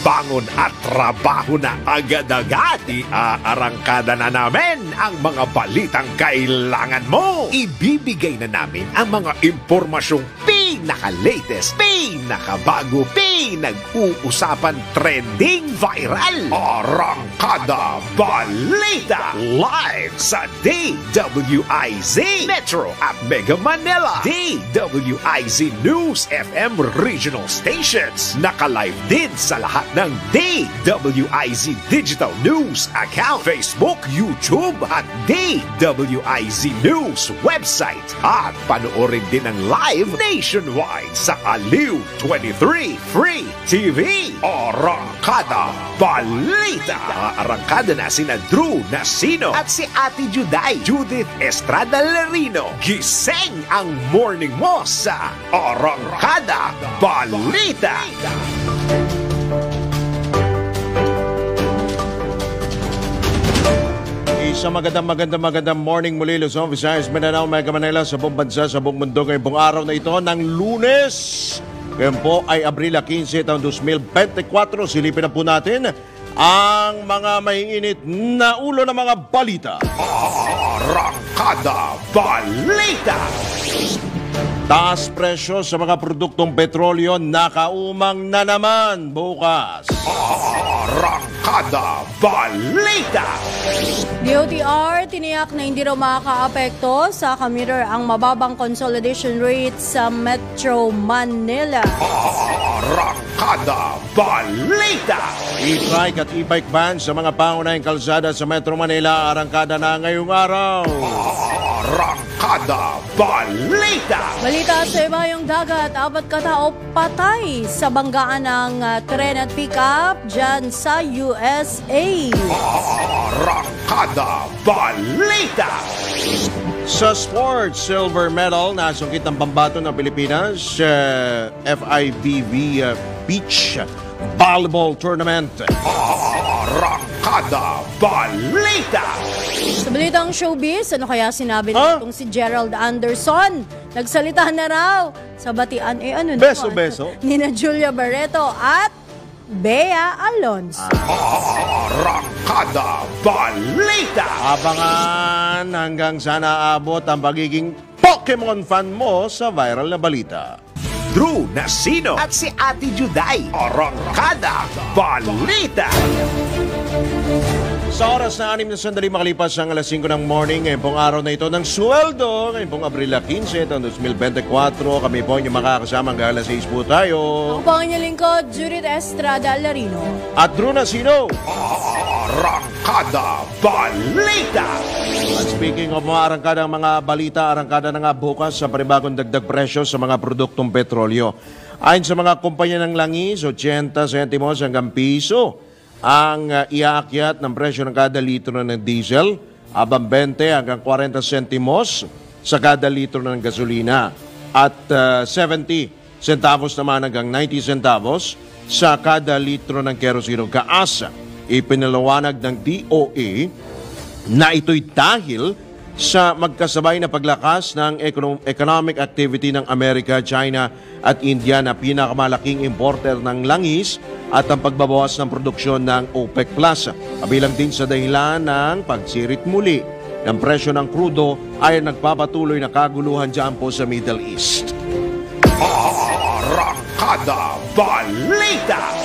bangon at trabaho na agad-agad. Iaarangkada na namin ang mga balitang kailangan mo. Ibibigay na namin ang mga impormasyong pinaka-latest, pinakabago, pinag-uusapan, trending, viral. Arangkada Balita live sa DWIZ Metro at Mega Manila, DWIZ News FM regional stations. Naka-live din sa lahat ng DWIZ Digital News account, Facebook, YouTube at DWIZ News website. At panoorin din ang live nationwide sa Aliw 23 Free TV. Arangkada Balita. Arangkada na sina Drew Nasino at si Ate Juday, Judith Estrada Larino. Gising ang morning mo sa Arangkada Balita. Isang magandang morning muli, Luzon, Visayas, Mindanao, Mega Manila, sa buong bansa, sa buong mundo ngayong pong araw na ito ng Lunes. Ngayon po ay Abril 15, taong 2024. Silipin na po natin ang mga maiinit na ulo ng mga balita. Arangkada Balita. Taas presyo sa mga produktong petrolyo, nakaumang na naman bukas. Arangkada Balita. DOTR tiniyak na hindi raw makakaapekto sa commuter ang mababang consolidation rate sa Metro Manila. Arangkada Balita. E-trike at e-bike ban sa mga pangunahing kalsada sa Metro Manila, arangkada na ngayong araw. Arangkada Balita. Balita sa ibayong dagat, 4 katao patay sa banggaan ng tren at pick-up dyan sa USA. Arangkada Balita. Sa sports, silver medal nasungkit ng pambato ng Pilipinas, FIVB Beach Volleyball Tournament. Arangkada Balita. Sa balitang showbiz, ano kaya sinabi nitong si Gerald Anderson? Nagsalita na raw sa batian, Beso-beso. Nina Julia Barreto at Bea Alonso. Arangkada Balita. Abangan hanggang sana abot ang pagiging Pokemon fan mo sa viral na balita. Drew Nasino at si Ate Juday. Arangkada Balita. Sa oras na 6 na sandali makalipas ang alas 5 ng morning, ngayon pong araw na ito ng sweldo, ngayon pong Abril 15, taong 2024, kami po yung makakasama hanggang alas 6 po tayo. Ako po ang inyong lingkod, Judith Estrada Larino. At Drew Nasino. Arangkada Balita. At speaking of mga arangkada, mga balita, arangkada na nga bukas sa panibagong dagdag presyo sa mga produktong petrolyo. Ayon sa mga kumpanya ng langis, 80 sentimos hanggang piso ang iaakyat ng presyo ng kada litro ng diesel, abang 20 hanggang 40 sentimos sa kada litro ng gasolina at 70 centavos naman hanggang 90 centavos sa kada litro ng kerosene gaasa. Ipinalawanag ng DOE na ito'y dahil sa magkasabay na paglakas ng economic activity ng Amerika, China at India na pinakamalaking importer ng langis at ang pagbabawas ng produksyon ng OPEC Plus. Kabilang din sa dahilan ng pagsirit muli ng presyo ng krudo ay nagpapatuloy na kaguluhan dyan po sa Middle East. Arangkada Balita.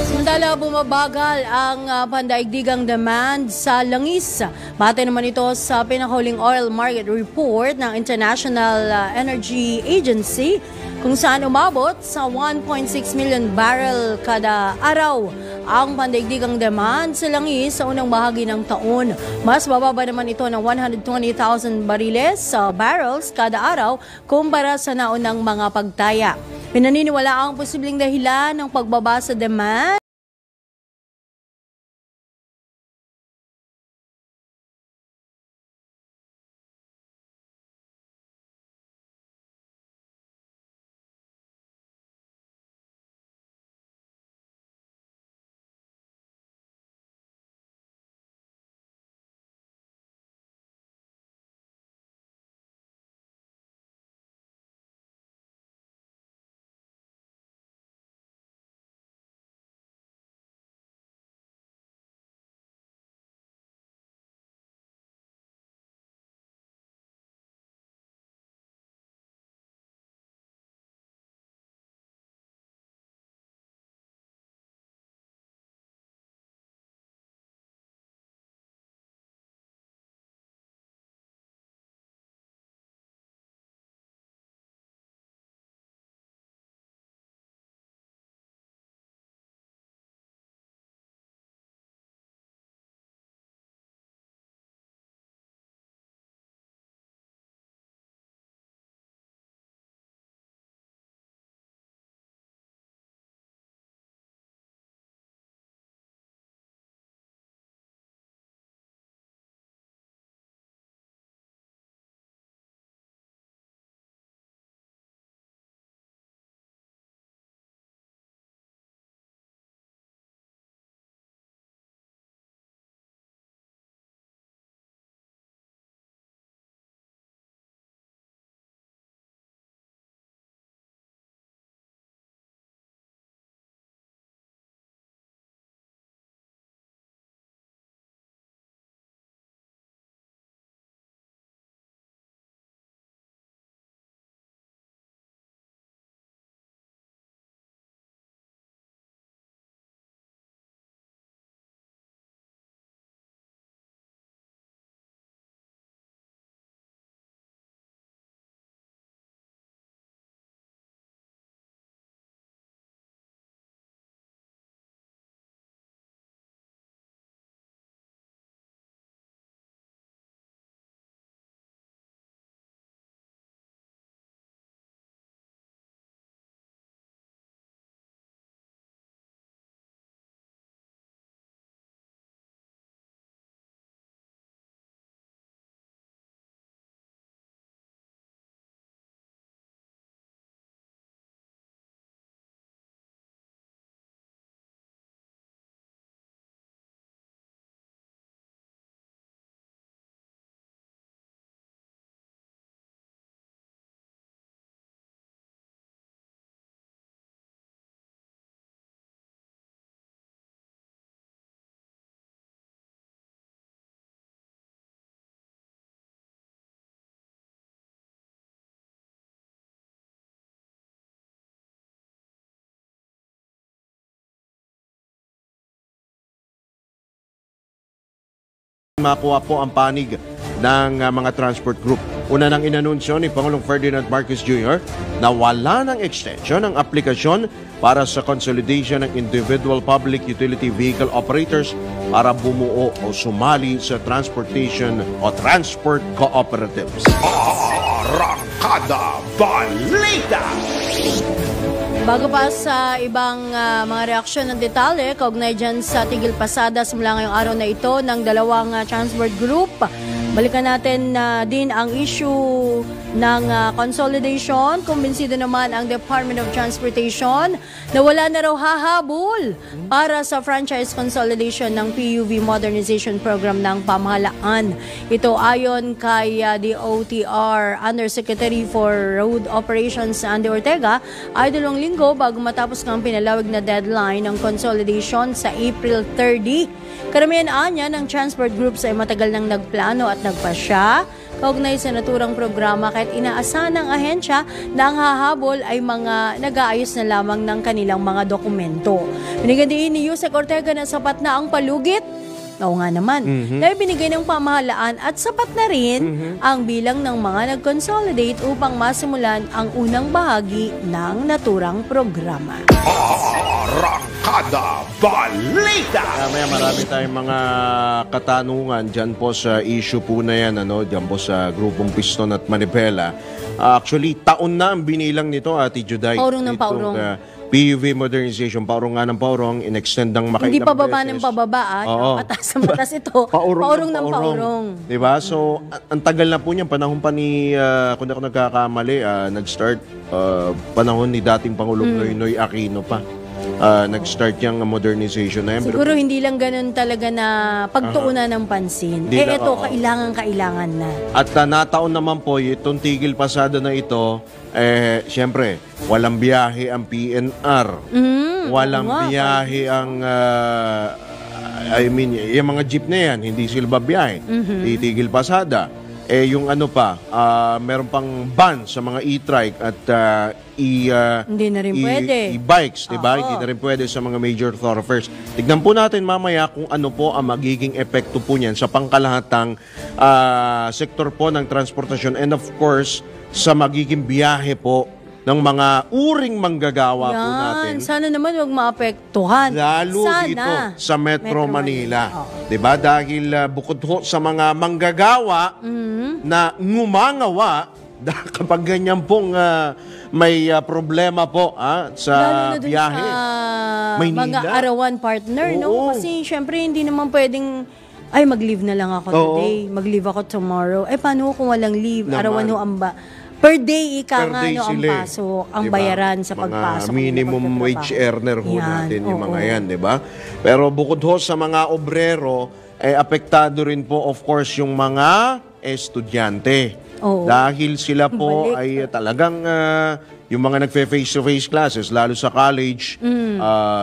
Samantala, bumabagal ang pandaigdigang demand sa langis. Batay naman ito sa pinakahuling oil market report ng International Energy Agency, kung saan umabot sa 1.6 million barrel kada araw ang pandaigdigang demand sa langis sa unang bahagi ng taon. Mas bababa naman ito ng 120,000 barrels kada araw kumpara sa naunang mga pagtaya. Pinaniniwala ang posibleng dahilan ng pagbaba sa demand makuha po ang panig ng mga transport group. Una nang inanunsyo ni Pangulong Ferdinand Marcos Jr. na wala ng extension ang aplikasyon para sa consolidation ng individual public utility vehicle operators para bumuo o sumali sa transportation o transport cooperatives. Arangkada Balita! Bago pa sa ibang mga reaksyon ng detalye, kaugnay dyan sa tigil pasada simula ngayong araw na ito ng dalawang transport group. Balikan natin din ang issue ng consolidation. Kumbinsido naman ang Department of Transportation na wala na raw hahabol para sa franchise consolidation ng PUV Modernization Program ng pamahalaan. Ito ayon kay DOTR Undersecretary for Road Operations Andy Ortega ay 2 linggo bago matapos ng pinalawig na deadline ng consolidation sa April 30. Karamihan anya ng transport groups ay matagal nang nagplano at nagpasya kaugnay sa naturang programa kahit inaasahan ng ahensya na ang hahabol ay mga nag-aayos na lamang ng kanilang mga dokumento. Binigyan din ni Yusek Ortega na sapat na ang palugit. Oo nga naman. Dahil binigay ng pamahalaan at sapat na rin ang bilang ng mga nag-consolidate upang masimulan ang unang bahagi ng naturang programa. Arangkada Balita! Maya marami tayong mga katanungan dyan po sa issue po na yan, dyan po sa grupong Piston at Manibela. Actually, taon na ang binilang nito, Ate Juday. Paurong ng paurong. PUV modernization, paurong nga ng paurong, in-extend ng makailang Hindi pababa beses. ng pababa, patas ng patas ito. Paurong ng paurong. Diba? So, ang tagal na po niyan, panahon pa ni, kung ako nagkakamali, nag-start, panahon ni dating Pangulong Noynoy Aquino pa. Nag-start yung modernization na yan. Siguro hindi lang ganun talaga na pagtuunan ng pansin. Ito, kailangan na. At nataon naman po, itong tigil pasada na ito, siyempre, walang biyahe ang PNR. Walang biyahe ang, yung mga jeep na yan, hindi sila biyahe. Titigil pasada. Yung meron pang ban sa mga e-trike at hindi na rin pwede. E-bikes, diba? Hindi na rin pwede sa mga major thoroughfares. Tignan po natin mamaya kung ano po ang magiging epekto po niyan sa pangkalahatang sektor po ng transportasyon and of course sa magiging biyahe po ng mga uring manggagawa po natin. Sana naman huwag maapektuhan. Lalo dito sa Metro Manila. Diba? Dahil bukod ho sa mga manggagawa na ngumangawa, kapag ganyan pong may problema po sa biyahe. Mga arawan partner, no? Kasi syempre hindi naman pwedeng mag-leave na lang ako today, mag-leave ako tomorrow. Paano kung walang leave? Arawan ho ang per day ang pasok, ang bayaran sa pagpasok. Mga minimum wage earner ho natin yung mga yan, di ba? Pero bukod ho sa mga obrero, apektado rin po of course yung mga estudyante. Dahil sila po ay talagang yung mga nagfe-face-to-face classes, lalo sa college,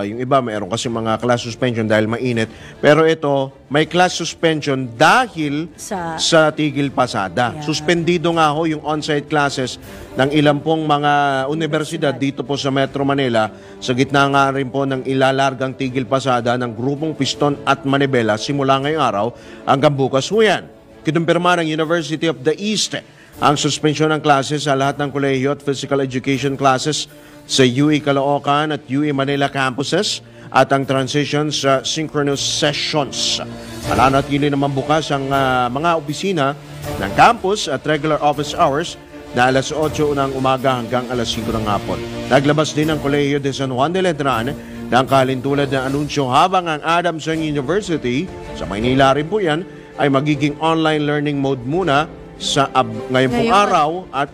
yung iba mayroon kasi mga class suspension dahil mainit. Pero ito, may class suspension dahil sa tigil pasada. Suspendido nga ho yung on-site classes ng ilang pong mga universidad dito po sa Metro Manila. Sa gitna nga rin po ng ilalargang tigil pasada ng grupong Piston at Manibela simula ngayong araw hanggang bukas ho yan. Kinumpirma ng University of the East ang suspensyon ng classes sa lahat ng kolehiyo at physical education classes sa UE Caloocan at UE Manila campuses at ang transition sa synchronous sessions. Mananatili naman bukas ang mga opisina ng campus at regular office hours na alas 8 ng umaga hanggang alas 5 ng hapon. Naglabas din ang Kolehiyo de San Juan de Letran ng kalintulad na anunsyo habang ang Adamson University, sa Maynila rin po yan, ay magiging online learning mode muna sa ngayon pong araw at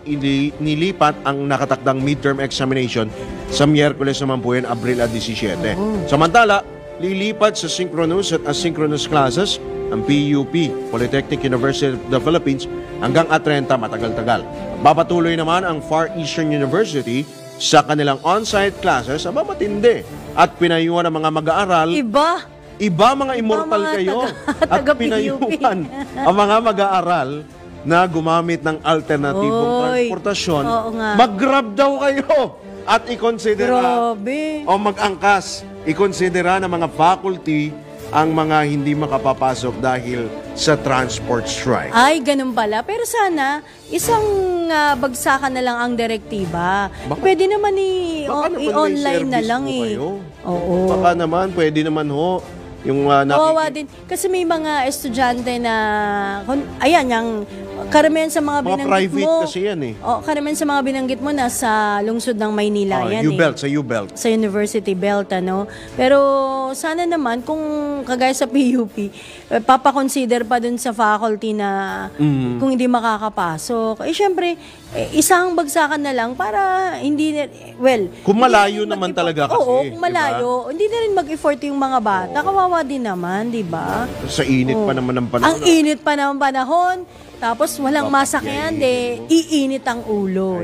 nilipat ang nakatakdang midterm examination sa Miyerkules naman po yan, Abril 17. Samantala, lilipat sa synchronous at asynchronous classes ang PUP, Polytechnic University of the Philippines, hanggang 30 matagal-tagal. Papatuloy naman ang Far Eastern University sa kanilang on-site classes, matindi. At pinayuhan ng mga mag-aaral. Iba mga immortal kayo. At pinayuhan ang mga mag-aaral na gumamit ng alternatibong transportasyon. Mag-grab daw kayo at i-considera o mag-angkas. I-considera ng mga faculty ang mga hindi makapapasok dahil sa transport strike. Ay, ganun pala. Pero sana, isang bagsakan na lang ang direktiba. Pwede naman Baka naman may i-online na service lang mo kayo. Oo. Baka naman, pwede naman ho. Yung Kawawa din. Kasi may mga estudyante na, ayan, yung karamihan sa mga binanggit private mo. kasi yan eh. Karamihan sa mga binanggit mo nasa lungsod ng Maynila yan U-Belt, sa U-Belt. Sa University Belt, ano. Pero sana naman kung kagaya sa PUP, papakonsider pa dun sa faculty na kung hindi makakapasok. Syempre, isang bagsakan na lang para hindi kung malayo naman talaga kasi. Oo, kung malayo. Diba? Hindi na rin mag-effort yung mga bata. Kawawa din naman, di ba? Sa init pa naman ng panahon. Ang init pa ng panahon. Tapos walang masakyan, iinit ang ulo.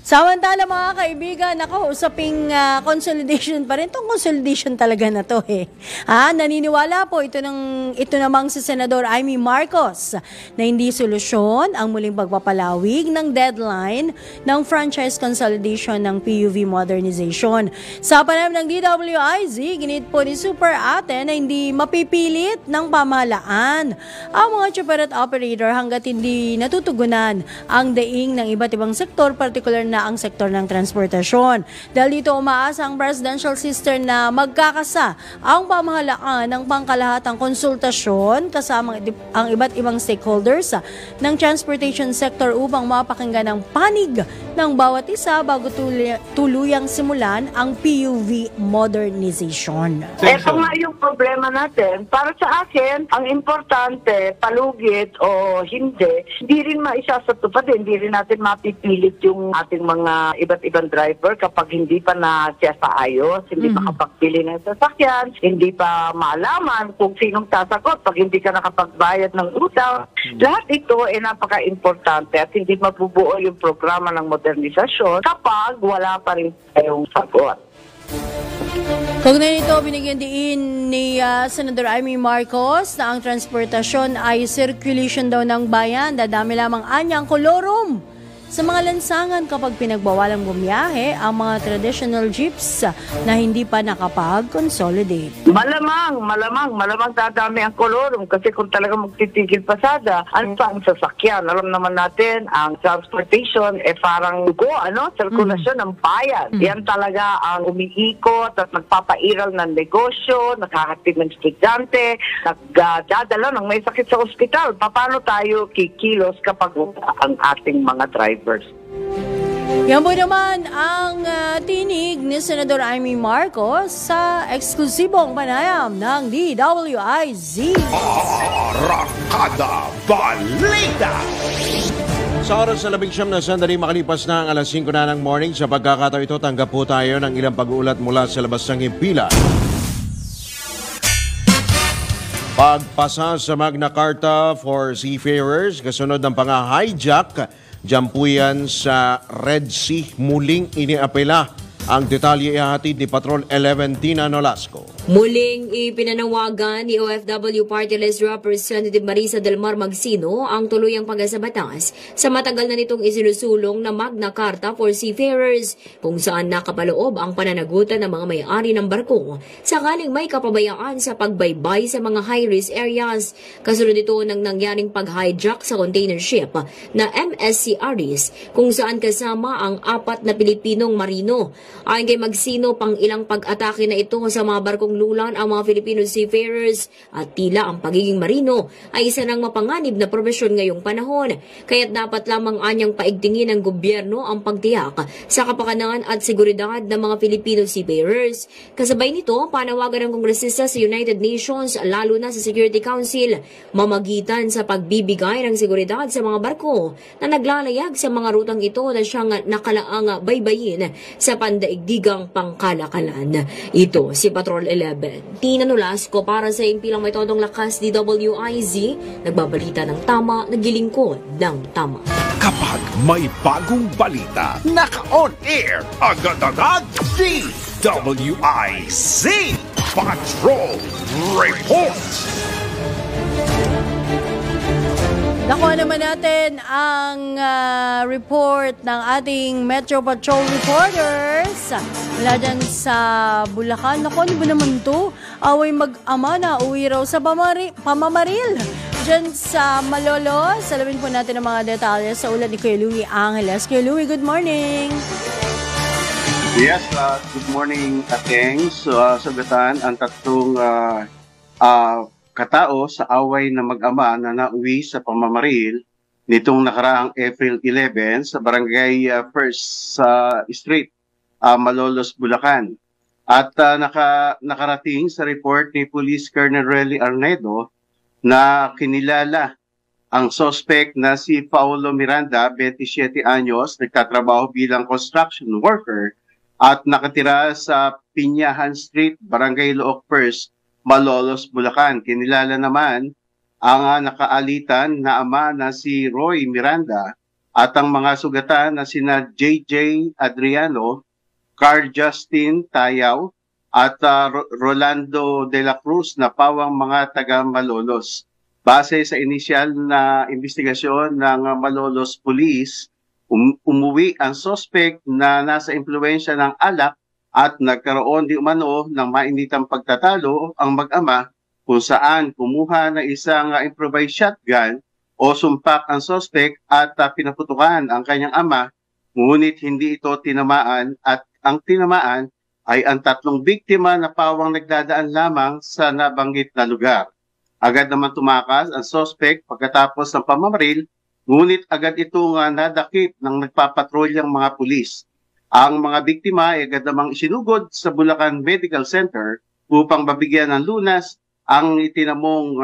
Samantala mga kaibigan, usaping consolidation pa rin. Itong consolidation talaga na to naniniwala po ito namang si Senador Amy Marcos na hindi solusyon ang muling pagpapalawig ng deadline ng franchise consolidation ng PUV modernization. Sa panayam ng DWIZ, ginit po ni Super Ate na hindi mapipilit ng pamahalaan ang mga chuperat operator hanggat hindi natutugunan ang daing ng iba't ibang sektor, partikular na ang sektor ng transportasyon. Dahil dito umaasa ang presidential sister na magkakasa ang pamahalaan ng pangkalahatang konsultasyon kasama ang iba't ibang stakeholders ng transportation sector upang mapakinggan ang panig ng bawat isa bago tuluyang simulan ang PUV modernization. Ito nga yung problema natin. Para sa akin, ang importante, palugit o hindi rin maisasatupad, hindi rin natin mapipilit yung ating mga iba't ibang driver kapag hindi pa na siya sa ayos, hindi pa kapagpili ng sasakyan, hindi pa maalaman kung sinong sasagot pag hindi ka nakapagbayad ng utang. Lahat ito ay napaka-importante at hindi mabubuo yung programa ng modernisasyon kapag wala pa rin tayong sagot. Kaugnay nito, binigyan din ni Senador Amy Marcos na ang transportasyon ay circulation daw ng bayan. Dadami lamang anyang kolorum sa mga lansangan kapag pinagbawalang bumiyahe ang mga traditional jeeps na hindi pa nakapag-consolidate. Malamang dadami ang kolorum kasi kung talaga magtitigil pasada, ano pa ang sasakyan? Alam naman natin, ang transportation parang sirkulasyon ng bayan. Yan talaga ang umiikot at nagpapairal ng negosyo, nakakatid ng estudyante, nagdadala ng may sakit sa ospital. Paano tayo kikilos kapag ang ating mga drivers? Yan po naman ang tinig ni Senador Amy Marcos sa eksklusibong panayam ng DWIZ. Arangkada Balita! Sa oras na 11 na sandali makalipas na ang alas 5 na ng morning, sa pagkakataon ito, tanggap po tayo ng ilang pag-uulat mula sa labas ng himpilan. Pagpasa sa Magna Carta for seafarers, kasunod ng pang-hijack, diyan po yan sa Red Sea, muling iniapela. Ang detalye ihahatid ni Patrol 11 Tina Nolasco. Muling ipinanawagan ni OFW Party List Representative Marisa Del Mar Magsino ang tuluyang pag-asa batas sa matagal na nitong isinusulong na Magna Carta for Seafarers kung saan nakapaloob ang pananagutan ng mga may-ari ng barko sakaling may kapabayaan sa pagbaybay sa mga high-risk areas. Kasunod ito ng nangyaring pag-hijack sa container ship na MSC Aris kung saan kasama ang 4 na Pilipinong marino. Ayon kay Magsino, pang ilang pag-atake na ito sa mga barkong lulan ang mga Filipino seafarers at tila ang pagiging marino ay isa ng mapanganib na profesyon ngayong panahon. Kaya't dapat lamang anyang paigtingin ng gobyerno ang pagtiyak sa kapakanan at seguridad ng mga Filipino seafarers. Kasabay nito, panawagan ng kongresista sa United Nations lalo na sa Security Council mamagitan sa pagbibigay ng seguridad sa mga barko na naglalayag sa mga rutang ito na siyang nakalaang baybayin sa pandaigdigang pangkalakalan. Ito si Patrol 11. Tina Nolasco para sa impilang may todong lakas DWIZ, nagbabalita ng tama, naglilingkod ng tama. Kapag may bagong balita, naka-on air, agad-agad, DWIZ Patrol Report! Nakuha naman natin ang report ng ating Metro Patrol reporters. Wala dyan sa Bulacan. Naku, ano ba naman to? Away mag-ama na uwi raw sa pamamaril. Dyan sa Malolos, alamin po natin ang mga detalye sa ulat ni Kuya Louie Angeles. Kuya Louie, good morning! Yes, good morning, Ateng. So, sagatan ang tatlong katao sa away na mag-ama na nauwi sa pamamaril nitong nakaraang April 11 sa Barangay First Street, Malolos, Bulacan. At nakarating sa report ni Police Colonel Relly Arnedo na kinilala ang suspect na si Paulo Miranda, 27 anyos, nagtatrabaho bilang construction worker at nakatira sa Pinyahan Street, Barangay Looc First, Malolos, Bulacan. Kinilala naman ang nakaalitan na ama na si Roy Miranda at ang mga sugatan na sina JJ Adriano, Carl Justin Tayaw at Rolando de la Cruz na pawang mga taga Malolos. Base sa inisyal na investigasyon ng Malolos Police, umuwi ang suspect na nasa impluensya ng alak at nagkaroon di umano ng mainitang pagtatalo ang mag-ama kung saan kumuha na isang improvised shotgun o sumpak ang suspect at pinaputukan ang kanyang ama, ngunit hindi ito tinamaan at ang tinamaan ay ang tatlong biktima na pawang nagdadaan lamang sa nabanggit na lugar. Agad naman tumakas ang suspect pagkatapos ng pamamaril, ngunit agad itong nadakip ng nagpapatrolyang mga pulis. Ang mga biktima ay agad namang isinugod sa Bulacan Medical Center upang mabigyan ng lunas ang itinamong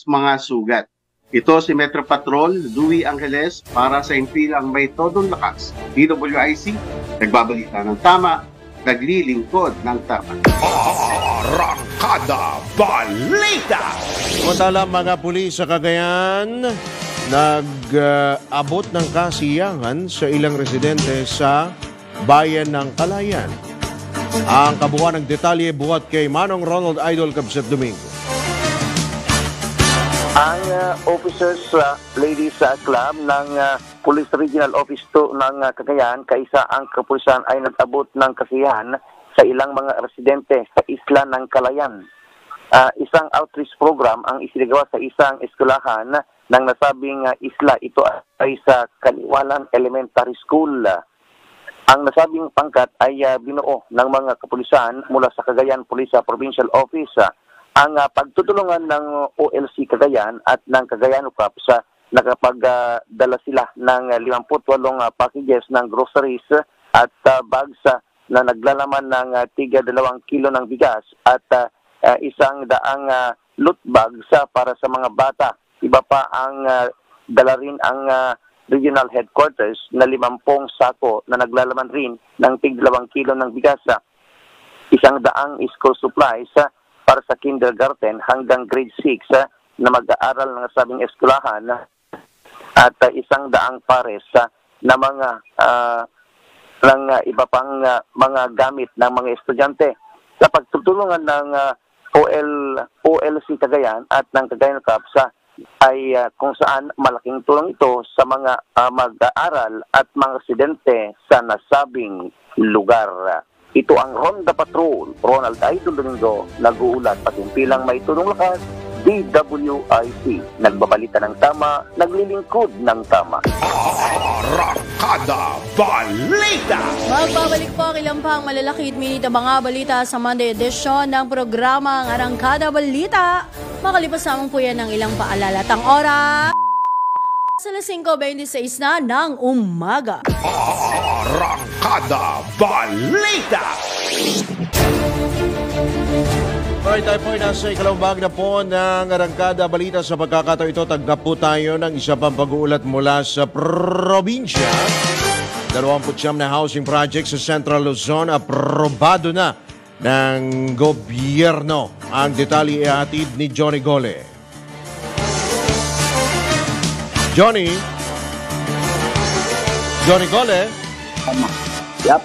mga sugat. Ito si Metro Patrol Louie Angeles para sa Impilang May Todong Lakas. DWIC, nagbabalita ng tama, naglilingkod ng tama. Arangkada Balita! Samantala, mga pulis sa Cagayan nag-abot ng kasiyahan sa ilang residente sa bayan ng Kalayan. Ang kabuuan ng detalye buhat kay Manong Ronald Idol Cabset Domingo. Ang officers ladies club ng Police Regional Office 2 ng Cagayan, kaisa ang kapulisan ay nag-abot ng kasiyahan sa ilang mga residente sa isla ng Kalayan. Isang outreach program ang isinagawa sa isang eskwelahan ng nasabing isla. Ito ay sa Kaliwalan Elementary School. Ang nasabing pangkat ay binuo ng mga kapulisan mula sa Cagayan Police Provincial Office. Ang pagtutulungan ng OLC Cagayan at ng Cagayan Cups, nakapagdala sila ng 58 packages ng groceries at bags na naglalaman ng tiga 2 kilo ng bigas at 100 loot bags para sa mga bata. Iba pa ang dala rin ang regional headquarters na 50 sako na naglalaman rin ng tig 2 kilo ng bigas. 100 school supplies para sa kindergarten hanggang grade 6 na mag-aaral ng sabing eskwelahan at 100 pares na mga iba pang mga gamit ng mga estudyante. Sa pagtutulungan ng OLC Cagayan at ng Cagayan Cups ay kung saan malaking tulong ito sa mga mag-aaral at mga residente sa nasabing lugar. Ito ang Ronda Patrol, Ronald Idol Domingo, nag-uulat Patimpilang May Tulong Lakas, DWIC. Nagbabalita ng tama, naglilingkod ng tama. Arangkada Balita! Magbabalik po ang ilang pang malalaki at minita mga balita sa Monday edition ng programang Arangkada Balita. Makalipas naman po yan ng ilang paalala. Tang oras sa 5:26 na ng umaga. Arangkada Balita! Alright, tayo po ay nasa ikalawang bahagi na po ng Arangkada Balita. Sa pagkakataon ito, tanggap po tayo ng isa pang pag-uulat mula sa probinsya. 29 na housing project sa Central Luzon, aprobado na ng gobyerno. Ang detalye ihatid ni Johnny Gole. Johnny Gole. Yap.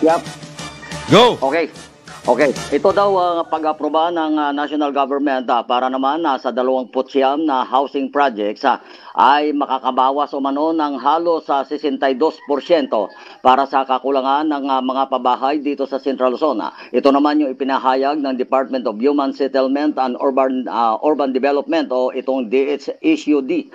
Go! Okay. Ito daw ang pag-aproba ng national government para naman sa 29 na housing projects ay makakabawas umano ng halos sa 62% para sa kakulangan ng mga pabahay dito sa Central Luzon. Ito naman yung ipinahayag ng Department of Human Settlement and Urban Development o itong DHSUD.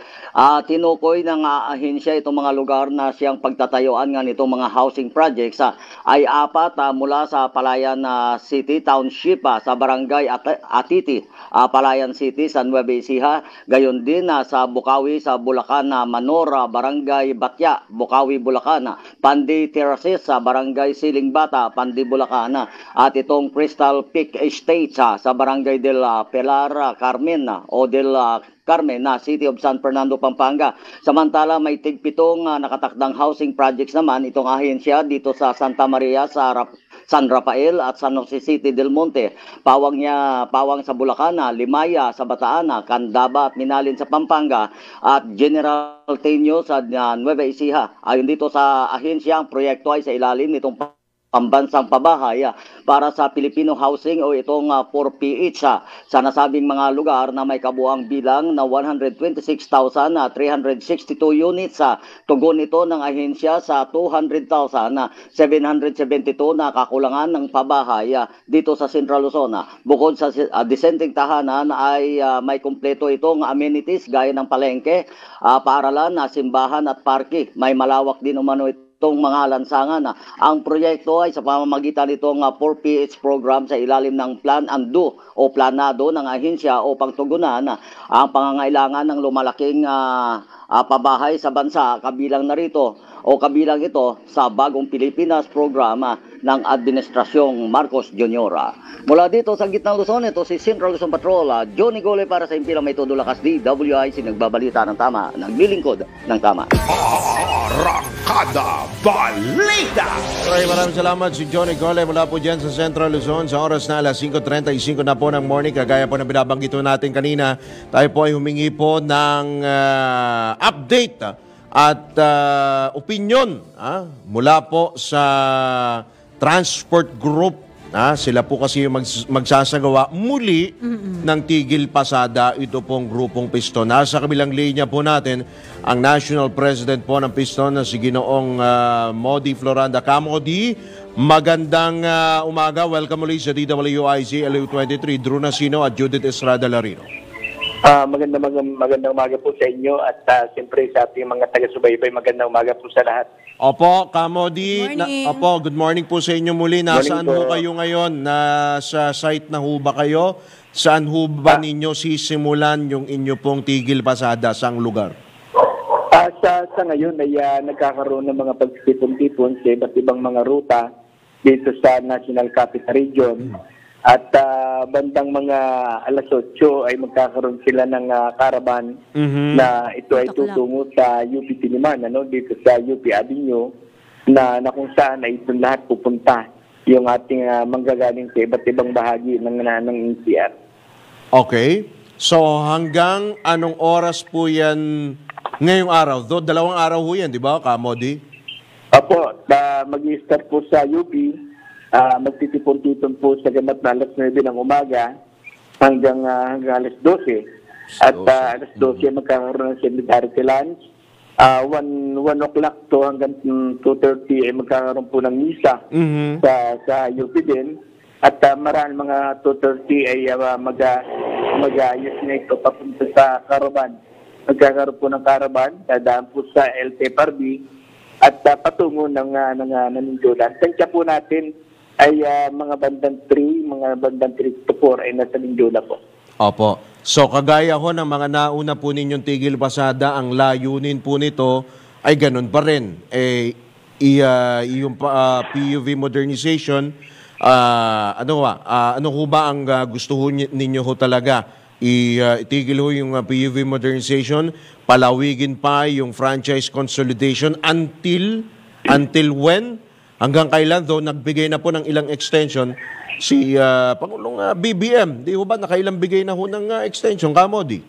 Tinukoy ng ahensya itong mga lugar na siyang pagtatayuan nga nitong mga housing projects ay 4 mula sa Palayan City Township sa Barangay Atiti, Palayan City, San Nueva Ecija, gayon din sa Bukawi sa Bulacan, Manora, Barangay Batya, Bukawi, Bulacan, Pandi Terraces sa Barangay Siling Bata, Pandi, Bulacan, at itong Crystal Peak Estates sa Barangay del Pilar Carmen o del Carmen na City of San Fernando, Pampanga. Samantala may tig-7 nakatakdang housing projects naman itong ahensya dito sa Santa Maria, sa San Rafael at San Jose City del Monte, Pawang sa Bulacan, Limaya sa Bataan, Candaba at Minalin sa Pampanga at General Teño sa Nueva Ecija. Ayon dito sa ahensya, ang proyekto ay sa ilalim nitong pambansang pabahay para sa Filipino Housing o itong 4PH sa nasabing mga lugar na may kabuang bilang na 126,362 units. Tugon ito ng ahensya sa 200,772 na kakulangan ng pabahay dito sa Central Luzon. Bukod sa dissenting tahanan ay may kumpleto itong amenities gaya ng palengke, paaralan, simbahan at parke. May malawak din umano itong mga lansangan. Ang proyekto ay sa pamamagitan nitong 4PH program sa ilalim ng Plan and Do o planado ng ahensya upang tugunan ang pangangailangan ng lumalaking pabahay sa bansa. Kabilang ito sa Bagong Pilipinas programa ng Administrasyong Marcos Jr. Mula dito sa gitnang Luzon, ito si Central Luzon Patrol, Johnny Gole para sa Impilang May Todo Lakas DWIC, nagbabalita ng tama, naglilingkod ng tama. Arangkada Balita! Maraming salamat si Johnny Gole mula po dyan sa Central Luzon sa oras na alas 5:35 na po ng morning. Kagaya po na binabanggit natin kanina, tayo po ay humingi po ng update at opinion mula po sa Transport Group. Sila po kasi yung magsasagawa muli ng tigil pasada, ito pong grupong Piston. Nasa kabilang linya po natin ang National President po ng Piston na si Ginoong Modi Floranda. Kamodi, magandang umaga. Welcome muli sa DWIC LU23. Drew Nasino at Judith Estrada Larino. Magandang umaga po sa inyo at siyempre sa ating mga taga-subaybay, magandang umaga po sa lahat. Opo, Kamodi. Good morning po sa inyo muli. Nasaan ho kayo ngayon? Nasa site na ho ba kayo? Saan ho ba ninyo sisimulan yung inyo pong tigil pasada? Saang lugar? Sa ngayon ay nagkakaroon ng mga pagtitipon-tipon sa iba't ibang mga ruta dito sa National Capital Region. At bandang mga alas 8 ay magkakaroon sila ng caravan na ito ay tutungo sa UP Tiliman, dito sa UP Avenue, na kung saan ay ito lahat pupunta yung ating manggagaling sa iba't ibang bahagi ng NCR. Okay. So hanggang anong oras po yan ngayong araw? Though 2 araw ho yan, di ba, Kamodi? Opo, mag-i-start po sa UP. Magtitipon-tipon po sa gamat na alas 9 ng umaga hanggang alas 12. At alas 12 magkakaroon ng solidarity lunch. 1 o'clock to hanggang 2:30 ay magkakaroon po ng misa sa UP din. At marami mga 2:30 ay mag-ayos na ito papunta sa caravan. Magkakaroon po ng caravan, dadaan po sa LTFRB at patungo ng Nindulan. Tansya po natin ay mga bandang 3 to 4 ay nasa Mindula po. Opo. So kagaya ho ng mga nauna po ninyong tigil pasada, ang layunin po nito ay ganun pa rin. Yung PUV modernization, ano ho ba ang gusto ho ninyo ho talaga? Itigil ho yung PUV modernization, palawigin pa yung franchise consolidation until when? Hanggang kailan, though nagbigay na po ng ilang extension si Pangulong BBM. Di ho ba nakailang bigay na ho ng extension, Kamodi?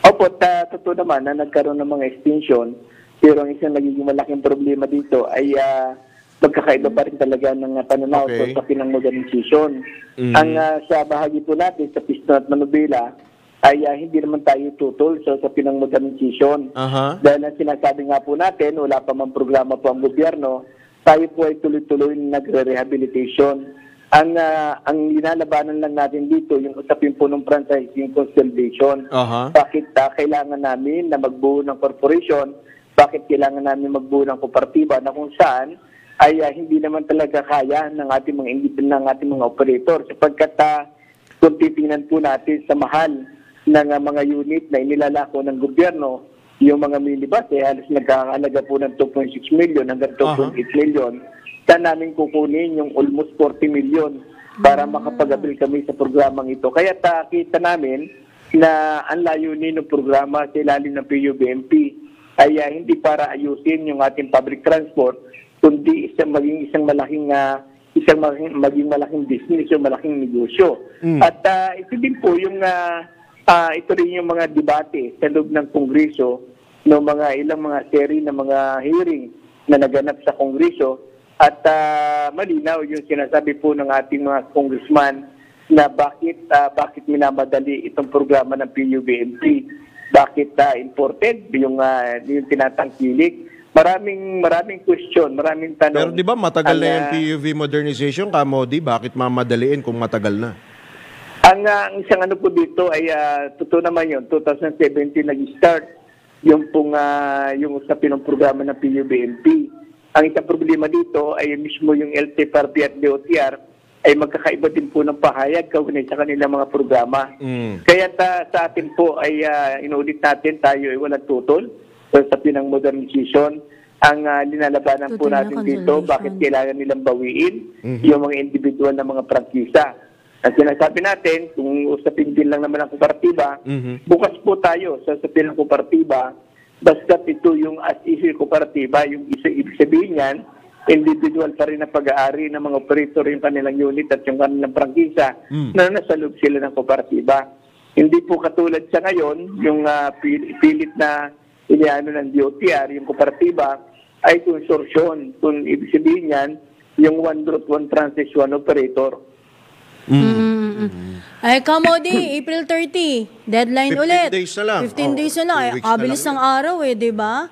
Opo, totoo naman na nagkaroon ng mga extension. Pero ang isang nagiging malaking problema dito ay magkakaiba pa rin talaga ng pananaw sa pinang-modernization. Ang sa bahagi po natin sa Piston at Manubela ay hindi naman tayo tutol sa pinang-modernization. Dahil ang sinasabi nga po natin, wala pa man programa po ang gobyerno tayo po ay tuloy-tuloy na nagre-rehabilitation. Ang linalabanan lang natin dito, yung usapin po ng franchising consolidation. Bakit kailangan namin na magbuo ng corporation? Bakit kailangan namin magbuo ng kooperatiba na kung saan ay hindi naman talaga kaya ng ating mga operator, sapagkat kung titingnan po natin sa mahal ng mga unit na inilalako ng gobyerno, yung mga minibus halos nagkakahalaga po ng 2.6 million hanggang 2.8 million. Saan namin kukunin yung almost 40 million para makapag-abil kami sa programang ito. Kaya kita namin na ang layunin ng programa sa ilalim ng PUBMP ay hindi para ayusin yung ating public transport, kundi maging malaking business, yung malaking negosyo. At ito din po yung ito rin yung mga debate sa loob ng Kongreso no ilang mga series na mga hearing na naganap sa Kongreso. At malinaw yung sinasabi po ng ating mga congressman na bakit minamadali itong programa ng PUBMP, bakit imported yung tinatangkilik. Maraming question, maraming tanong. Pero di ba matagal na yung PUV modernization, Kamodi? Bakit mamadaliin kung matagal na? Ang isang po dito ay totoo naman yun, 2017 nag-start yung usapin ng programa ng PUBMP. Ang isang problema dito ay mismo yung LTFRB at DOTR ay magkakaiba din po ng pahayag kaugnay sa kanilang mga programa. Kaya sa atin po ay inuulit natin, tayo ay walang tutol sa pinang modernization. Ang linalabanan po natin dito, bakit kailangan nilang bawiin yung mga individual na mga prangkisa. Ang sinasabi natin, kung usapin din lang naman ang kooperatiba, bukas po tayo sa usapin ng kooperatiba. Basta ito yung as-issue kooperatiba, yung ibig sabihin yan, individual pa rin na pag-aari ng mga operator yung kanilang unit at yung kanilang prangkisa na nasa loob sila ng kooperatiba. Hindi po katulad sa ngayon, yung pilit na iniano ng DOTR, yung kooperatiba, ay konsorsyon. Kung ibig sabihin yan, yung one route, one transit, one operator. Ay, Kamodi, April 30, deadline 15 ulit. 15 days na lang. 15 days na lang. Kabilis ng araw di ba?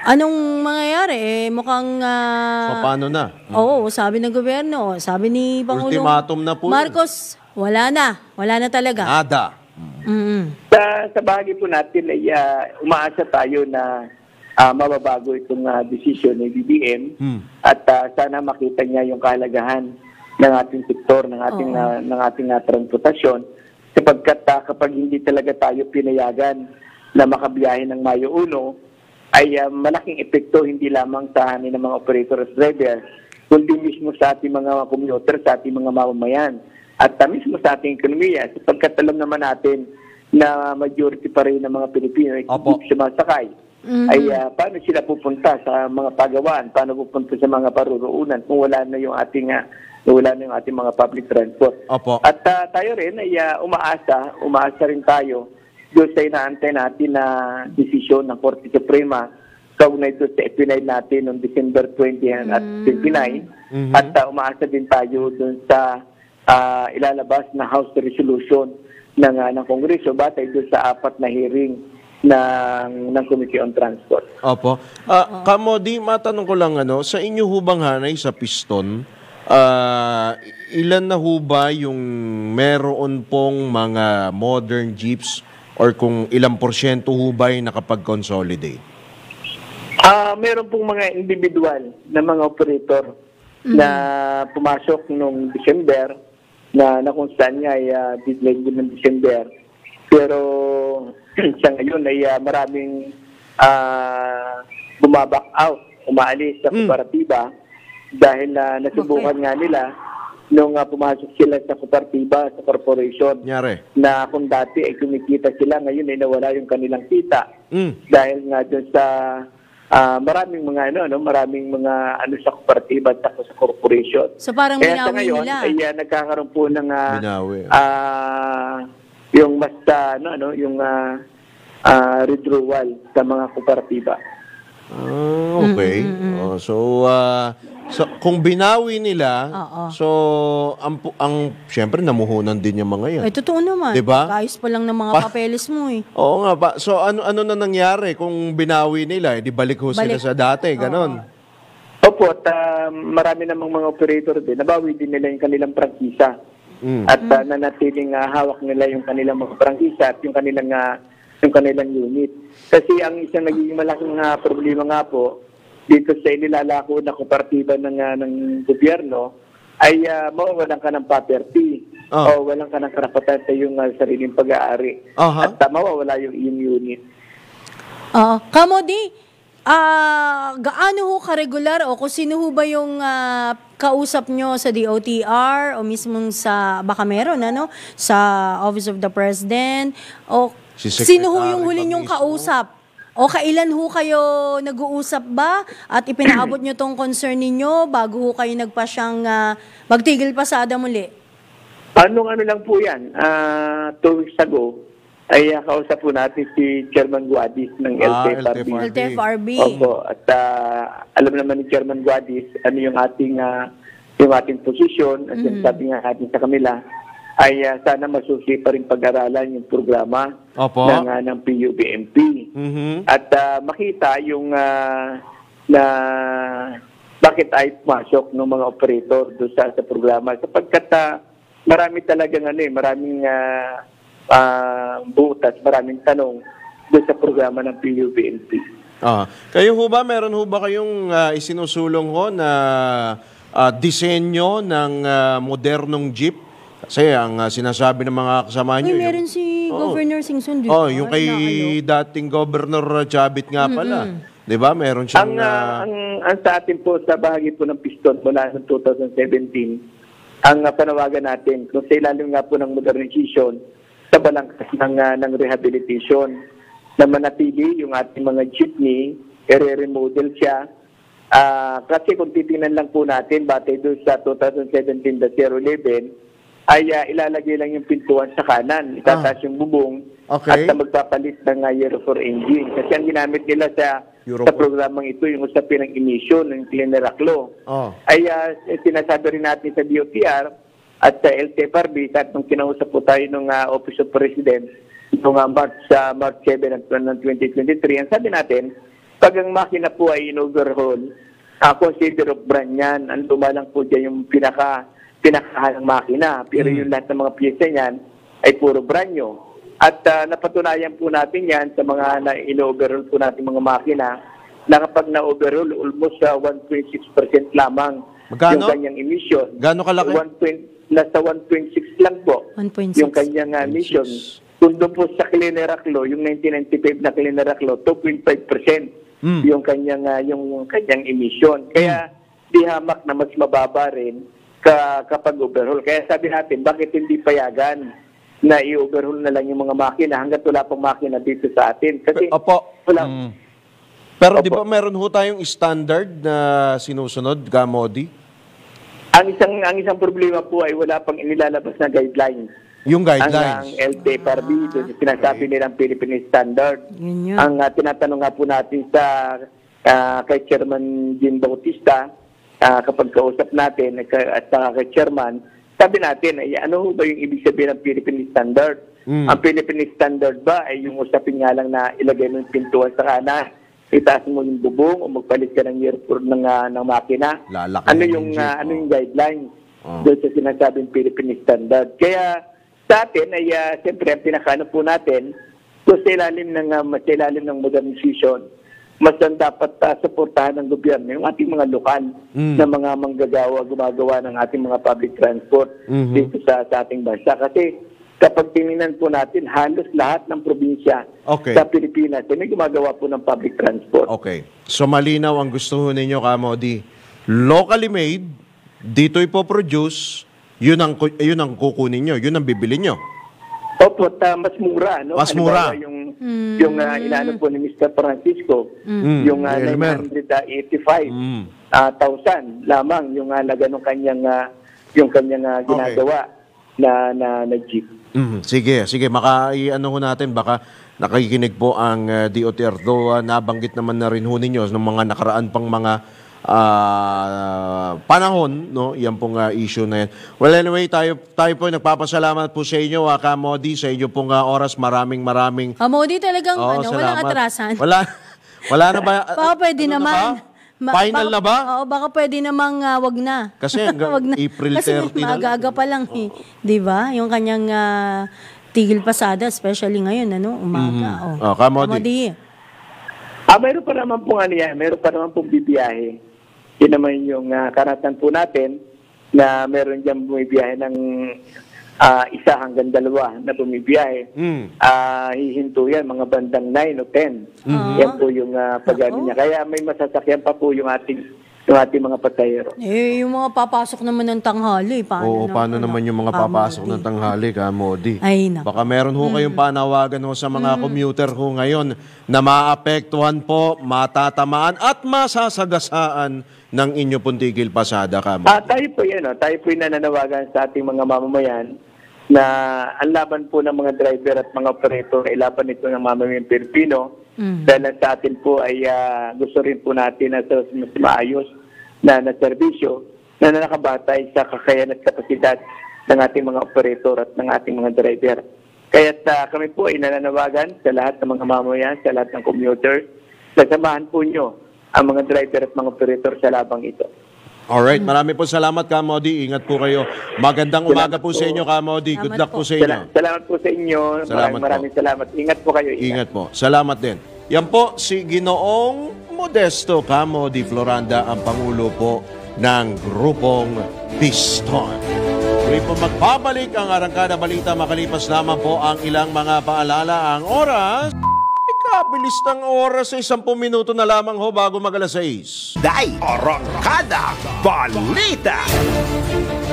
Anong mangyayari? Mukhang... So, paano na? Oo, sabi ng gobyerno, sabi ni Pangulong Ultimatum na po Marcos, wala na talaga. Nada. Sa bahagi po natin ay umaasa tayo na mababago itong desisyon ng BBM at sana makita niya yung kahalagahan ng ating sektor, ng ating transportasyon, sapagkat kapag hindi talaga tayo pinayagan na makabiyahe ng Mayo 1, ay malaking epekto hindi lamang sa amin ng mga operator at driver, kundi mismo sa ating mga commuter, sa ating mga mamamayan, at mismo sa ating ekonomiya, sapagkat alam naman natin na majority pa rin ng mga Pilipino ay hindi sumasakay. Ay paano sila pupunta sa mga pagawaan, paano pupunta sa mga paruroonan kung wala na yung ating mga public transport. At tayo rin ay umaasa rin tayo doon sa inaantay natin na desisyon ng Korte Suprema kaugnay doon sa ipinay natin noong December 20 at 29. At umaasa din tayo doon sa ilalabas na House Resolution ng Kongreso batay doon sa 4 na hearing ng Committee on Transport. Kamodi, matanong ko lang sa inyo hubang hanay sa Piston, ilan na ho ba yung meron pong mga modern jeeps or kung ilang porsyento ho ba yung nakapag-consolidate? Meron pong mga individual na mga operator na pumasok noong December na kung saan niya ay deadline din ng December. Pero sa ngayon ay maraming bumaback out, umaalis sa kooperatiba dahil nasubukan nga nila nung pumasok sila sa kooperatiba, sa corporation. Na kung dati ay kumikita sila, ngayon ay nawala yung kanilang kita. Dahil nga dun sa maraming mga sa kooperatiba at sa corporation. So parang kaya sa ngayon ay nagkakaroon po ng yung mas withdrawal sa mga kooperatiba. Okay. So kung binawi nila, so ang syempre namuhunan din yung mga yan. Ay, totoo naman. Diba? Guys pa lang ng mga papeles mo Oo nga pa. So ano na nangyari kung binawi nila? Di balik ho sila sa dati, ganon. Opo, at marami namang mga operator din, nabawi din nila yung kanilang prangkisa. At nanatiling hawak nila yung kanilang mga prangkisa at yung kanilang unit. Kasi ang isang naging malaking problema nga po, dito sa inilalako na kooperatiba ng gobyerno, ay mawawalan ka ng property o walang ka ng karapatan sa iyong sariling pag-aari. At mawawala yung unit. Kamodi, gaano ho ka-regular o kung sino ho ba yung kausap nyo sa DOTR o mismong sa, baka meron, sa Office of the President o sino ho yung huli nyong kausap? O kailan ho kayo nag-uusap ba at ipinaabot nyo tong concern ninyo bago ho kayo nagpasyang magtigil pasada muli? Ano lang po yan, 2 weeks ago, ay kausap po natin si Chairman Guadis ng LTFRB. Opo, at alam naman ni Chairman Guadis ano yung ating posisyon at sabi nga natin sa kanila ay sana masusi pa rin pag-aralan yung programa ng PUBMP. At makita yung na bakit ay pumasok ng mga operator doon sa programa. Sapagkat marami talagang maraming butas, maraming tanong doon sa programa ng PUBMP. Kayo ho ba, meron ho ba kayong isinusulong ho na disenyo ng modernong jeep? Kasi ang sinasabi ng mga kasama nyo... meron si Governor Singson. Yung kay dating Governor Chavit nga pala. Di ba? Meron siyang... Ang sa atin po, sa bahagi po ng piston mula noong 2017, ang panawagan natin, kung sa ilalim nga po ng modernization, sa balangkas ng rehabilitation, na manatili yung ating mga jeepney, i-remodel siya. Kasi kung titingnan lang po natin, batay doon sa 2017-011, ay ilalagay lang yung pintuan sa kanan, itataas yung bubong, at magpapalit ng Euro 4 engine. Kasi ang ginamit nila sa programang ito, yung usapin ng emission, ng clean air law, ay sinasabi rin natin sa DOTR at sa LTFRB, at nung kinausap po tayo ng Office of President, noong March 7 ng 2023, ang sabi natin, pag ang makina po ay in-overhaul, consider of brand yan, ang lumalang po dyan yung pinakahalang makina. Pero yung lahat ng mga pyesa niyan ay puro brand new. At napatunayan po natin yan sa mga in-overhaul po natin mga makina na kapag na-overhaul, almost 1.6% lamang yung kanyang emission. Gaano kalaki? Nasa 1.6 lang po 1.6. yung kanyang emission. Kung doon po sa Clean Air Law, yung 1995 na Clean Air Law, 2.5% yung kanyang emission. Kaya di hamak na mas mababa rin kapag overhaul. Kaya sabi natin, bakit hindi payagan na i-overhaul na lang yung mga makina hanggat wala pang makina dito sa atin? Kasi wala. Pero di ba meron ho tayong standard na sinusunod, Kamodi? Ang isang problema po ay wala pang inilalabas na guidelines. Yung guidelines? Ang LTFRB, sinasabi nilang Philippine Standard. Ang tinatanong nga po natin kay Chairman Jim Bautista, kapag kausap natin at kay Chairman, sabi natin, ano ba yung ibig sabihin ng Philippine Standard? Ang Philippine Standard ba ay yung usapin nga lang na ilagay mo yung pintuan sa kanan, itaas mo yung bubong o magpalit ka ng earphone ng makina? Ano yung guideline doon sa sinasabing Philippine Standard? Kaya sa atin ay siyempre ang pinakaano po natin, so sa ilalim ng modernization, mas ang dapat suportahan ng gobyerno yung ating mga lokal na mga manggagawa, gumagawa ng ating mga public transport dito sa ating bansa. Kasi kapag tinignan po natin, halos lahat ng probinsya sa Pilipinas may gumagawa po ng public transport. Okay. So malinaw ang gusto ninyo, Kamodi. Locally made, dito ipoproduce, yun ang kukunin nyo, yun ang bibili nyo. Opo, mas mura, no? Mas mura. Yung inaano po ni Mr. Francisco, yung 985,000 lamang yung halaga ng kanyang ginagawa na jeep. Sige, maka-ano ho natin, baka nakikinig po ang DOTR, though nabanggit naman na rin ho ninyo ng mga nakaraan pang mga panahon, no? Yan pong issue na yan. Well, anyway, tayo po nagpapasalamat po sa inyo, Kamodi, sa inyo pong oras. Maraming Kamodi talagang walang atrasan. Wala na ba? Pwede naman. Final na ba? Oo, baka pwede namang wag na. Kasi hanggang Wag na. April 30 Kasi na. maaga-aga pa lang eh. Di ba? Yung kanyang tigil pasada, especially ngayon, umaga. Kamodi. Mayroon pa naman pong meron pa naman pong bibiyahe. Yun naman yung karatan po natin na meron dyan bumibiyahe ng 1 hanggang 2 na bumibiyahe. Hihinto yan, mga bandang 9 o 10. Yan po yung pag-ano niya. Kaya may masasakyan pa po yung ating mga pasahero. Yung mga papasok naman ng tanghali, paano naman yung mga papasok ng tanghali, Kamodi? Ay, naku. Baka meron ho kayong panawagan ho sa mga commuter ho ngayon na maapektuhan po, matatamaan at masasagasaan ng inyo pong tigil pasada, Kamodi. Tayo po yung nananawagan sa ating mga mamamayan na ang laban po ng mga driver at mga operator ay laban ito ng mamamayang Pilipino. Dahil sa atin po ay gusto rin po natin na mas maayos na serbisyo na nakabatay sa kakayahan at kapasidad ng ating mga operator at ng ating mga driver. Kaya kami po ay nananawagan sa lahat ng mga mamamayan, sa lahat ng commuters, sasamahan po nyo ang mga driver at mga operator sa labang ito. Alright, marami po salamat, Kamodi. Ingat po kayo. Magandang umaga po sa inyo, Kamodi. Good luck po sa inyo. Salamat po sa inyo. Maraming salamat. Ingat po kayo. Ingat po. Salamat din. Yan po si Ginoong Modesto Kamodi Floranda, ang Pangulo po ng Grupong Piston. Muli po magbabalik ang Arangkada Balita makalipas lamang po ang ilang mga paalala. Ang oras, kabilis ng oras ay 10 minuto na lamang ho bago mag-alas 6. Day, Arangkada Balita.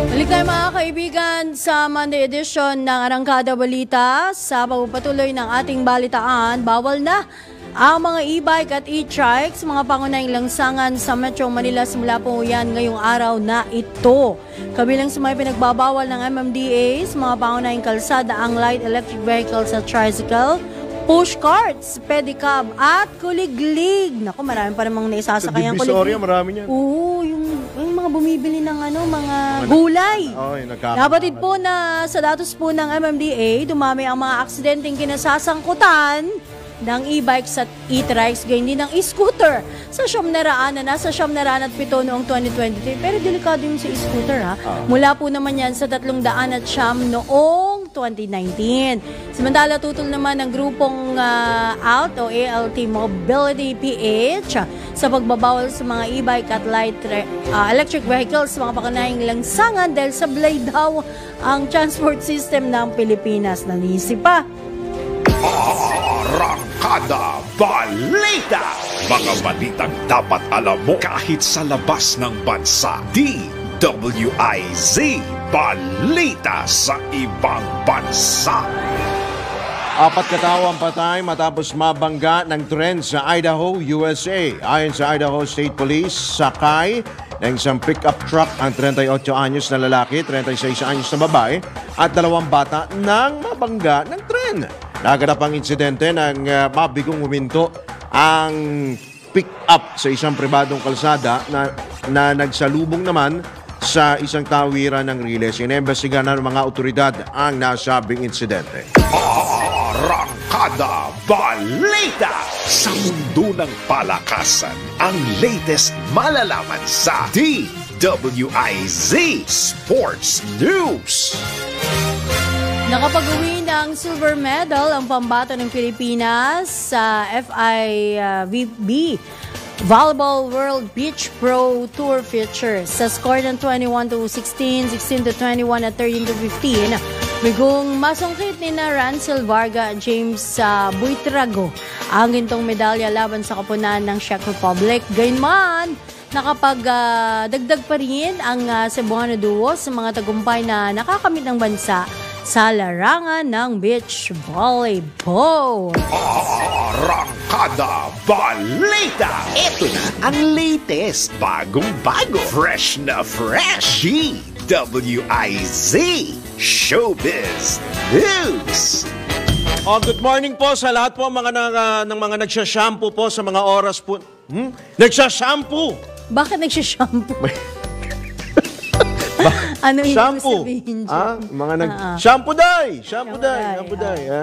Balik tayo mga kaibigan sa Monday edition ng Arangkada Balita. Sa pagpapatuloy ng ating balitaan, bawal na ang mga e-bike at e-trikes, mga pangunahing langsangan sa Metro Manila simula po yan ngayong araw na ito. Kabilang sa mga pinagbabawal ng MMDA, mga pangunahing kalsada ang light electric vehicles at tricycle, push carts, pedicab, at kuliglig. Naku, marami pa namang naisasakay ang kuliglig. Divisoria, marami niyan. Oo, yung mga bumibili ng mga gulay. Nabatid po na sa datos po ng MMDA, dumami ang mga aksidenteng kinasasangkutan ng e-bikes at e-trikes, gayon din ng e-scooter sa nasa 707 noong 2023. Pero delikado yung sa e-scooter Mula po naman yan sa 309 noong 2019. Samantala, tutol naman ng grupong ALT o ALT Mobility PH sa pagbabawal sa mga e-bike at light electric vehicles sa mga pakanahing langsangan dahil sablay daw ang transport system ng Pilipinas. Nanisip pa. Arangkada Balita. Mga balitang dapat alam mo kahit sa labas ng bansa. DWIZ Balita sa ibang bansa. 4 katao ang patay matapos mabangga ng tren sa Idaho, USA. Ayon sa Idaho State Police, sakay ng isang pick-up truck ang 38 anyos na lalaki, 36 anyos na babae at 2 bata nang mabangga ng tren. Naganap ang insidente nang mabigong huminto ang pick-up sa isang pribadong kalsada na nagsalubong naman sa isang tawiran ng riles. Inimbestigahan ng mga otoridad ang nasabing insidente. Arangkada Balita. Sa mundo ng palakasan, ang latest malalaman sa DWIZ Sports News. Nakapag-uwi ng silver medal ang pambato ng Pilipinas sa FIVB Volleyball World Beach Pro Tour Futures. Sa score ng 21-16, 16-21 at 13-15, bigong masungkit ni na Rancel Varga at James Buitrago ang gintong medalya laban sa kapunan ng Czech Republic. Gayunman, nakapag-dagdag pa rin ang Cebuano duo sa mga tagumpay na nakakamit ng bansa sa larangan ng beach volleyball. Arangkada Balita. Ito na ang latest, bagong-bago, fresh na fresh. DWIZ Showbiz News. Good morning po sa lahat po ng mga nagsha-shampoo po sa mga oras po. Nagsha-shampoo? Bakit nagsha-shampoo? Ano yung sabihin dyan? Shampoo day! Shampoo day!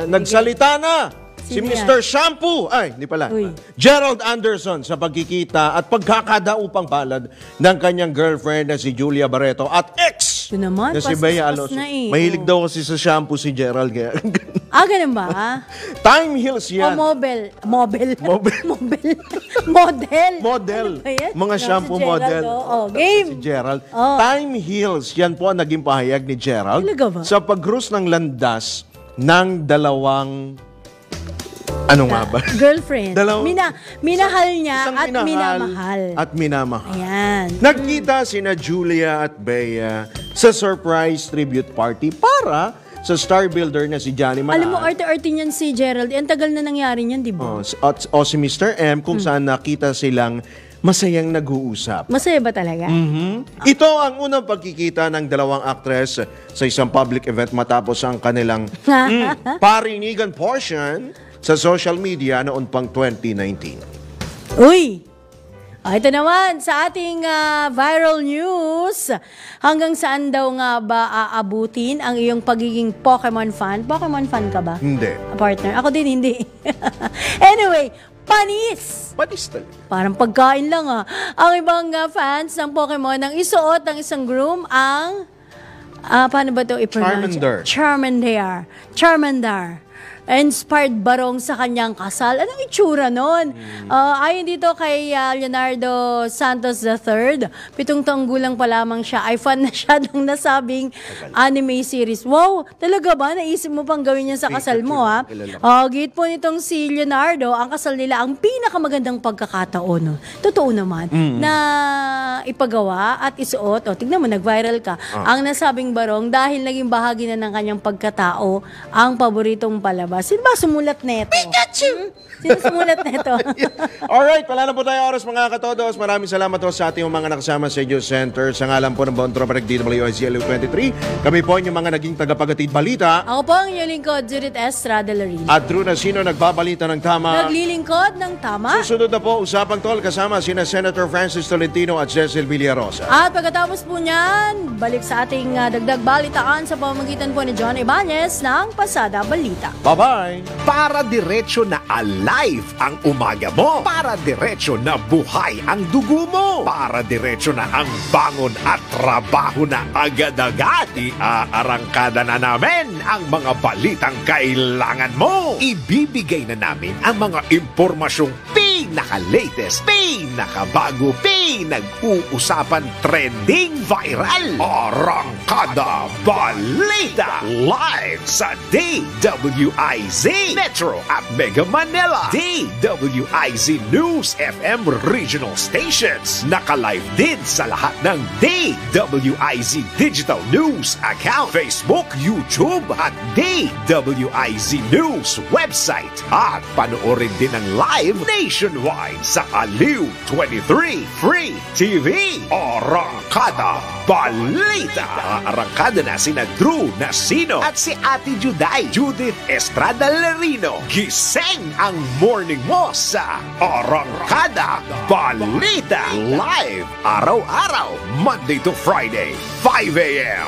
Nagsalita na Si Sino Mr. Shampoo, ay, hindi pala. Uy. Gerald Anderson sa pagkikita at pagkakadaupang palad ng kanyang girlfriend na si Julia Barreto at ex Ito naman, na si Bea paspas Alonso. na eh. Mahilig daw kasi sa shampoo si Gerald. Kaya Ganun ba? Time heals O yan. Model. Model. Model. Ano ba yan? Mga Si shampoo Gerald, model. oh. Game. Si Gerald. Oh. Time heals. Yan po ang naging pahayag ni Gerald Talaga ba? sa pag-cruise ng landas ng dalawang ano nga ba? Girlfriend. Minahal niya Isang at minahal minamahal. At minamahal. Ayan. Nagkita sina Julia at Bea sa surprise tribute party para sa star builder na si Johnny Manal. Alam mo, arte-arte niyan si Gerald. Ang tagal na nangyari niyan, di ba? O si Mr. M kung saan nakita silang masayang nag-uusap. Masaya ba talaga? Ito ang unang pagkikita ng dalawang actress sa isang public event matapos ang kanilang parinigan portion sa social media noon pang 2019. Uy! Ito naman, sa ating viral news, hanggang saan daw nga ba aabutin ang iyong pagiging Pokemon fan? Pokemon fan ka ba? Hindi. Partner? Ako din, hindi. Anyway, panis! Panis talaga. Parang pagkain lang Ang ibang fans ng Pokemon ang isuot ng isang groom ang paano ba ito i-pronounce? Charmander. Inspired barong sa kanyang kasal. Anong itsura nun? Ayon dito kay Leonardo Santos III, 7 taong gulang pa lamang siya, ay fan na siya ng nasabing anime series. Wow! Talaga ba? Naisip mo pang gawin yan sa kasal mo, ha? Gate po nitong si Leonardo, ang kasal nila ang pinakamagandang pagkakataon. Totoo naman, na ipagawa at isuot. Tignan mo, nag-viral ka. Ang nasabing barong dahil naging bahagi na ng kanyang pagkatao ang paboritong palabas. Sino ba sumulat neto? Pikachu! Sino sumulat neto? Alright, wala na po tayo oras mga katodos. Maraming salamat po sa ating mga nakasama sa Edu Center. Sa ngalan po ng buong tropa ng DWICLU23, kami po yung mga naging tagapagatid balita. Ako po ang inyong lingkod, Judith Estrada Larino. At Drew Nasino nagbabalita ng tama. Naglilingkod ng tama. Susunod na po, Usapang Tol kasama sina Senator Francis Tolentino at Cecil Villarosa. At pagkatapos po niyan, balik sa ating dagdag balitaan sa pamamagitan po ni John Ibanez ng Pasada Balita. Bye-bye! Para diretso na alive ang umaga mo. Para diretso na buhay ang dugo mo. Para diretso na ang bangon at trabaho na agad-agad. Iaarangkada na namin ang mga balitang kailangan mo. Ibibigay na namin ang mga impormasyong pinaka-latest, pinakabago, pinag-uusapan, trending, viral. Arangkada Balita live sa DWIZ Metro at Mega Manila. DWIZ News FM regional stations. Naka-live din sa lahat ng DWIZ Digital News account, Facebook, YouTube at DWIZ News website. At panoorin din ang live nationwide sa Aliw 23 Free TV. Arangkada Balita. Arangkada na sina Drew Nasino at si Ate Juday, Judith Estrada Larino. Gising ang morning mo sa Arangkada Balita. Live araw-araw, Monday to Friday, 5 a.m.